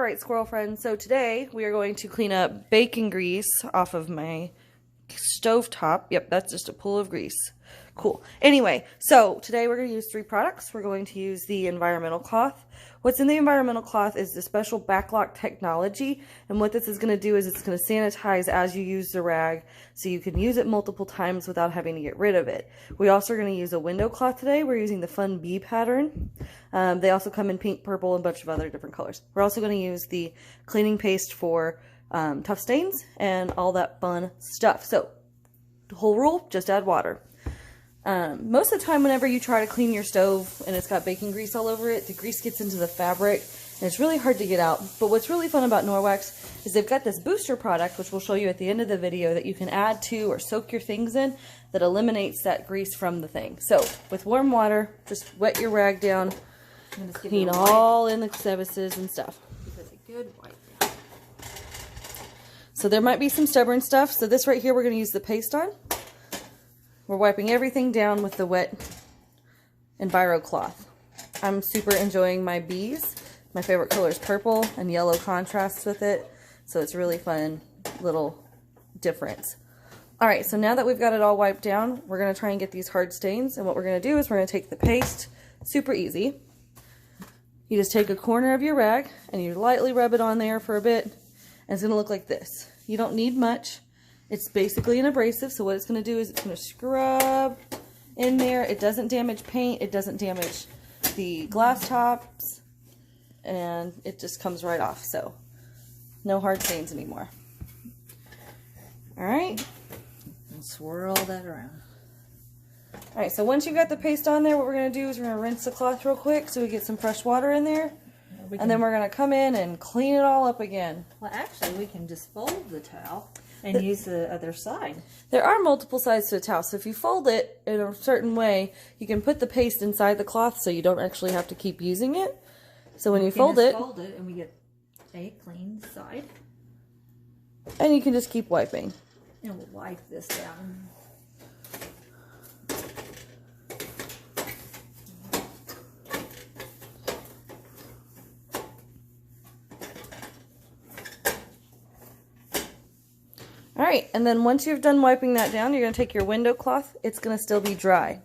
Alright, squirrel friends, so today we are going to clean up bacon grease off of my stovetop. Yep, that's just a pool of grease. Cool. Anyway, so today we're going to use 3 products. We're going to use the environmental cloth. What's in the environmental cloth is the special backlock technology, and what this is going to do is it's going to sanitize as you use the rag, so you can use it multiple times without having to get rid of it. We also are going to use a window cloth today. We're using the Fun Bee pattern. They also come in pink, purple, and a bunch of other different colors. We're also going to use the cleaning paste for tough stains and all that fun stuff. So the whole rule, just add water. Most of the time whenever you try to clean your stove and it's got bacon grease all over it, the grease gets into the fabric and it's really hard to get out. But what's really fun about Norwex is they've got this booster product, which we'll show you at the end of the video, that you can add to or soak your things in that eliminates that grease from the thing. So with warm water, just wet your rag down, clean all in the crevices and stuff. Give it a good wipe down. So there might be some stubborn stuff. So this right here we're going to use the paste on. We're wiping everything down with the wet Enviro cloth. I'm super enjoying my bees. My favorite color is purple, and yellow contrasts with it, so it's really fun little difference. Alright, so now that we've got it all wiped down, we're going to try and get these hard stains, and what we're going to do is we're going to take the paste, super easy. You just take a corner of your rag, and you lightly rub it on there for a bit, and it's going to look like this. You don't need much. It's basically an abrasive, so what it's going to do is it's going to scrub in there. It doesn't damage paint, it doesn't damage the glass tops, and it just comes right off, so no hard stains anymore. Alright. And swirl that around. Alright, so once you've got the paste on there, what we're going to do is we're going to rinse the cloth real quick so we get some fresh water in there. And then we're going to come in and clean it all up again. Well, actually, we can just fold the towel and use the other side. There are multiple sides to a towel, so if you fold it in a certain way, you can put the paste inside the cloth so you don't actually have to keep using it. So when you fold it, and we get a clean side. And you can just keep wiping. And we'll wipe this down. Alright, and then once you've done wiping that down, you're going to take your window cloth. It's going to still be dry.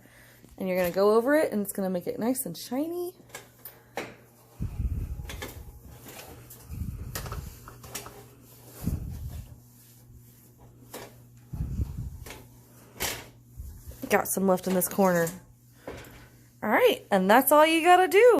And you're going to go over it, and it's going to make it nice and shiny. Got some left in this corner. Alright, and that's all you got to do.